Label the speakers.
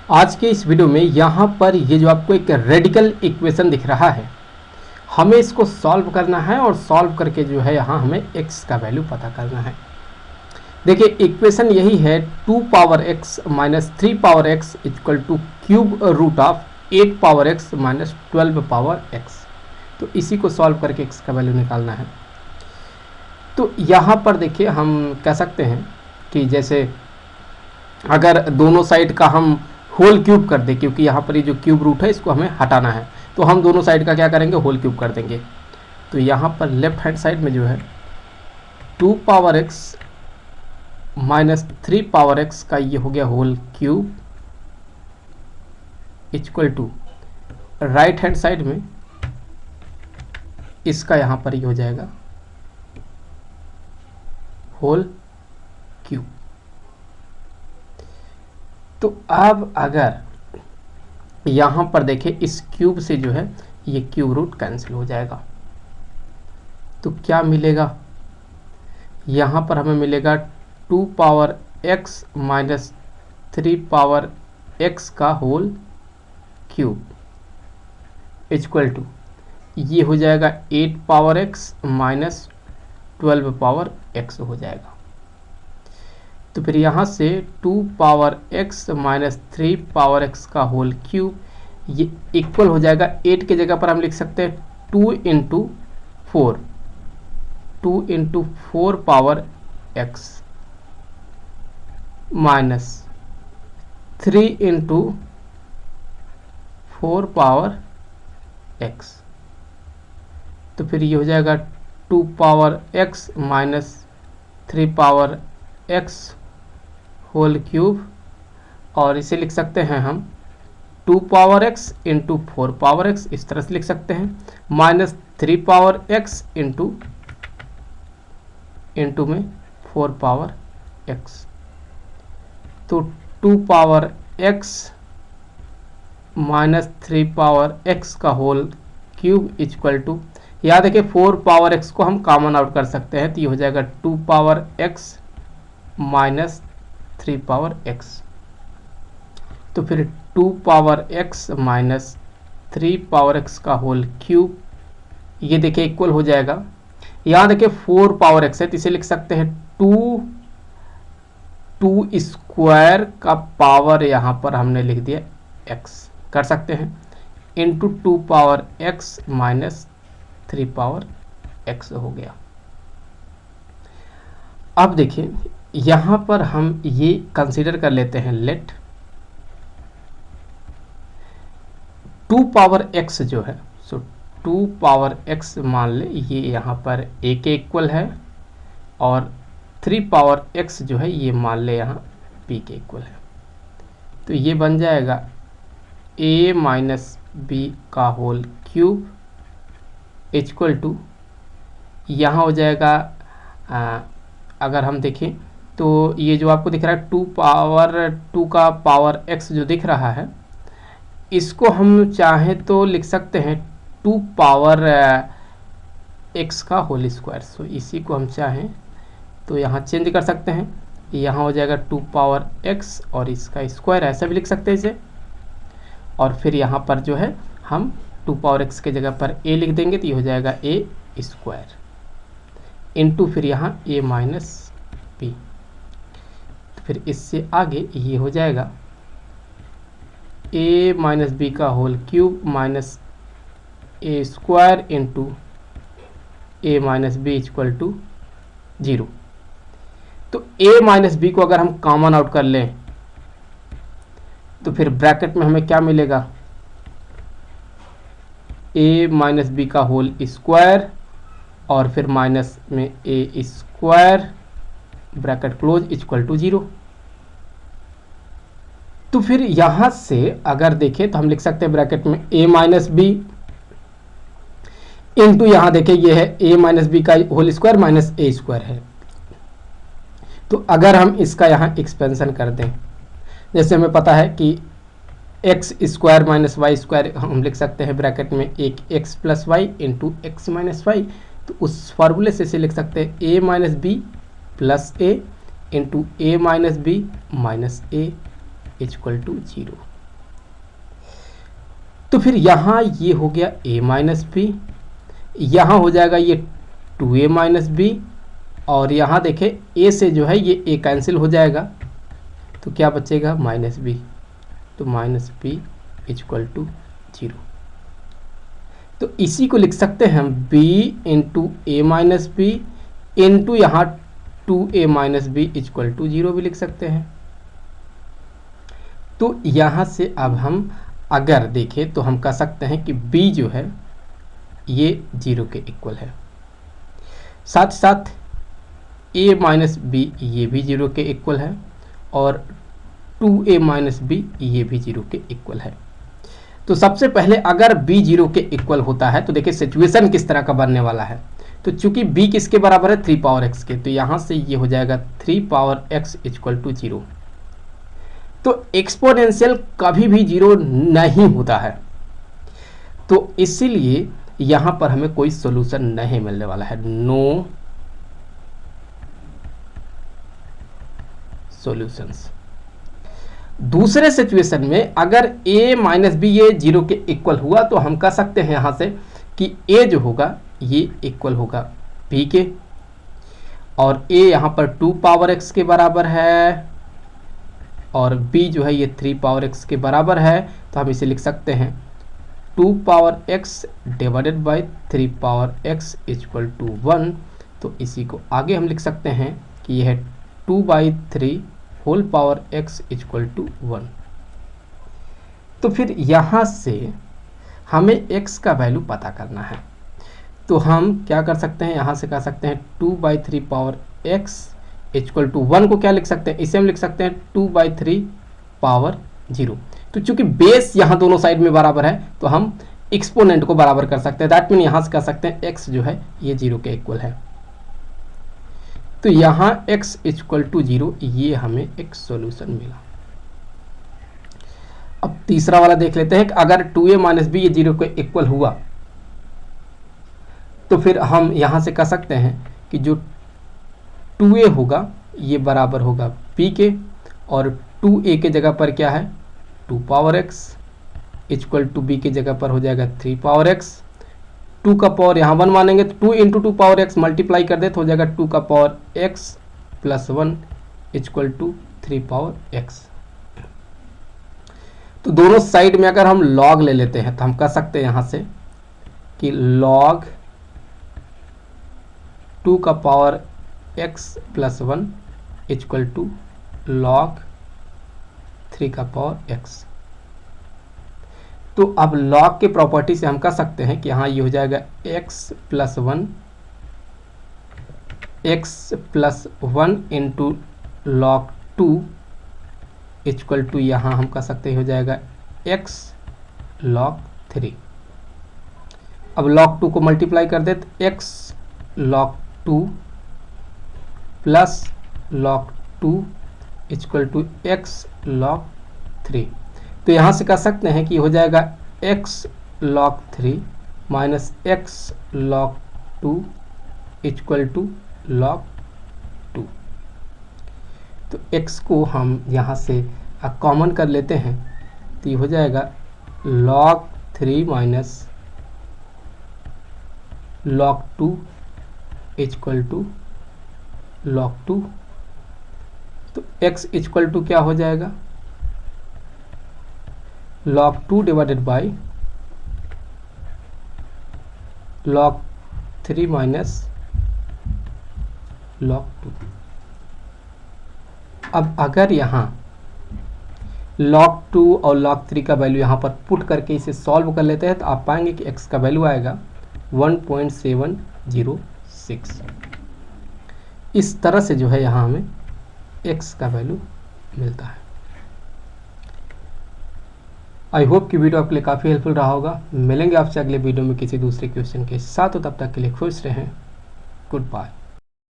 Speaker 1: आज के इस वीडियो में यहाँ पर ये जो आपको एक रेडिकल इक्वेशन दिख रहा है, हमें इसको सॉल्व करना है और सॉल्व करके जो है यहाँ हमें x का वैल्यू पता करना है। देखिए इक्वेशन यही है 2 power x minus 3 power x equal to cube root of 8 power x minus 12 power x। तो इसी को सॉल्व करके x का वैल्यू निकालना है। तो यहाँ पर देखिए हम कह सकते हैं कि जैसे अगर दोनों साइड का हम होल क्यूब कर दें, क्योंकि यहाँ पर ये जो क्यूब रूट है इसको हमें हटाना है, तो हम दोनों साइड का क्या करेंगे, होल क्यूब कर देंगे। तो यहाँ पर लेफ्ट हैंड साइड में जो है 2 power x minus 3 power x का ये हो गया whole cube equal to right hand side में इसका यहाँ पर ये हो जाएगा होल क्यूब। तो अब अगर यहाँ पर देखें इस क्यूब से जो है ये क्यूब रूट कैंसिल हो जाएगा, तो क्या मिलेगा, यहाँ पर हमें मिलेगा 2 power x minus 3 power x का होल क्यूब इक्वल टू ये हो जाएगा 8 power x minus 12 power x हो जाएगा। तो फिर यहाँ से 2 power x minus 3 power x का होल क्यूब ये इक्वल हो जाएगा 8 के जगह पर हम लिख सकते हैं 2 into 4 power x minus 3 into 4 power x। तो फिर ये हो जाएगा 2 power x minus 3 power x whole cube, और इसे लिख सकते हैं हम 2 power x into 4 power x, इस तरह से लिख सकते हैं, माइनस 3 पावर x इंटू में 4 पावर x। तो 2 power x minus 3 power x का होल क्यूब इक्वल टू, याद है कि 4 पावर x को हम कॉमन आउट कर सकते हैं, तो ये हो जाएगा 2 power x minus 3 power x। तो फिर 2 power x minus 3 power x का होल क्यूब ये देखिए इक्वल हो जाएगा, याद है कि 4 पावर x है तो इसे लिख सकते हैं 2 स्क्वायर का पावर यहाँ पर हमने लिख दिया x कर सकते हैं into 2 power x minus 3 power x हो गया। अब देखिए यहाँ पर हम ये कंसीडर कर लेते हैं, लेट 2 पावर x जो है, सो 2 पावर x मान ले ये यहाँ पर a के इक्वल है, और 3 पावर x जो है ये मान ले यहाँ b के इक्वल है। तो ये बन जाएगा a माइनस b का होल क्यूब इक्वल टू यहाँ हो जाएगा अगर हम देखें तो ये जो आपको दिख रहा है 2 का पावर x जो दिख रहा है, इसको हम चाहें तो लिख सकते हैं 2 पावर x का होल स्क्वायर। सो इसी को हम चाहें तो यहाँ चेंज कर सकते हैं, यहाँ हो जाएगा 2 पावर x और इसका स्क्वायर, ऐसा भी लिख सकते हैं इसे, और फिर यहाँ पर जो है हम 2 पावर x के जगह पर a लिख देंगे, तो ये हो जाएगा a स्क्वायर इंटू फिर यहाँ a माइनस b। फिर इससे आगे ये हो जाएगा a माइनस बी का whole cube minus a square into a minus b equal to 0। तो a माइनस बी को अगर हम कॉमन आउट कर लें तो फिर ब्रैकेट में हमें क्या मिलेगा, a माइनस बी का होल स्क्वायर और फिर माइनस में a square bracket close equal to 0। तो फिर यहां से अगर देखें तो हम लिख सकते हैं ब्रैकेट में a माइनस बी इंटू यहाँ देखें ये है a माइनस बी का whole square minus a square है। तो अगर हम इसका यहाँ एक्सपेंशन कर दें, जैसे हमें पता है कि x square minus y square हम लिख सकते हैं ब्रैकेट में एक x plus y into x minus y, तो उस फार्मूले से इसे लिख सकते हैं a minus b plus a into a minus b minus a equal to 0। तो फिर यहाँ ये हो गया a माइनस बी, यहाँ हो जाएगा ये 2a माइनस बी, और यहाँ देखें a से जो है ये a कैंसिल हो जाएगा, तो क्या बचेगा माइनस बी, तो माइनस बी इक्वल टू 0। तो इसी को लिख सकते हैं हम b इंटू ए माइनस बी इंटू यहाँ 2a minus b equal to 0 भी लिख सकते हैं। तो यहाँ से अब हम अगर देखें तो हम कह सकते हैं कि b जो है ये 0 के इक्वल है, साथ साथ a माइनस बी ये भी 0 के इक्वल है, और 2a माइनस बी ये भी 0 के इक्वल है। तो सबसे पहले अगर b 0 के इक्वल होता है तो देखिए सिचुएशन किस तरह का बनने वाला है। तो चूंकि b किसके बराबर है 3 पावर x के, तो यहाँ से ये हो जाएगा 3 पावर x इक्वल टू 0। तो एक्सपोनेंशियल कभी भी 0 नहीं होता है, तो इसीलिए यहाँ पर हमें कोई सॉल्यूशन नहीं मिलने वाला है, नो सॉल्यूशंस। दूसरे सिचुएशन में अगर a माइनस बी ये 0 के इक्वल हुआ तो हम कह सकते हैं यहाँ से कि a जो होगा ये इक्वल होगा b के, और a यहाँ पर 2 पावर x के बराबर है और b जो है ये 3 पावर x के बराबर है। तो हम इसे लिख सकते हैं 2 power x divided by 3 power x equal to 1। तो इसी को आगे हम लिख सकते हैं कि यह है 2/3 whole power x equal to 1। तो फिर यहाँ से हमें x का वैल्यू पता करना है, तो हम क्या कर सकते हैं, यहाँ से कह सकते हैं 2/3 पावर x इक्वल टू 1 को क्या लिख सकते हैं, इसे हम लिख सकते हैं 2/3 पावर 0। तो चूंकि बेस यहाँ दोनों साइड में बराबर है तो हम एक्सपोनेंट को बराबर कर सकते हैं, दैट मीन यहाँ से कह सकते हैं x जो है ये 0 के इक्वल है। तो यहाँ x इक्वल टू 0 ये हमें एक सॉल्यूशन मिला। अब तीसरा वाला देख लेते हैं कि अगर 2a माइनस बी ये 0 के इक्वल हुआ तो फिर हम यहाँ से कह सकते हैं कि जो 2a होगा ये बराबर होगा b के, और 2a के जगह पर क्या है 2 power x equal to b के जगह पर हो जाएगा 3 पावर x। 2 का पावर यहाँ 1 मानेंगे तो 2 इंटू 2 पावर x मल्टीप्लाई कर दे तो हो जाएगा 2 का power x plus 1 equal to 3 power x। तो दोनों साइड में अगर हम log ले लेते हैं तो हम कह सकते हैं यहाँ से कि log 2 का power x plus 1 equal to log 3 का पावर x। तो अब log के प्रॉपर्टी से हम कह सकते हैं कि यहाँ ये हो जाएगा x plus 1 into log 2 equal to यहाँ हम कह सकते हो जाएगा x log 3। अब log 2 को मल्टीप्लाई कर दे तो x log 2 plus log 2 equal to x log 3। तो यहाँ से कह सकते हैं कि हो जाएगा x log 3 minus x log 2 equal to log 2। तो x को हम यहाँ से कॉमन कर लेते हैं तो ये हो जाएगा log 3 minus log 2 equal to log 2। तो x इक्वल टू क्या हो जाएगा log 2 divided by log 3 minus log 2। अब अगर यहाँ log 2 और log 3 का वैल्यू यहाँ पर पुट करके इसे सॉल्व कर लेते हैं तो आप पाएंगे कि x का वैल्यू आएगा 1.706। इस तरह से जो है यहाँ हमें x का वैल्यू मिलता है। आई होप कि वीडियो आपके लिए काफ़ी हेल्पफुल रहा होगा। मिलेंगे आपसे अगले वीडियो में किसी दूसरे क्वेश्चन के साथ, तो तब तक के लिए खुश रहें। Good bye.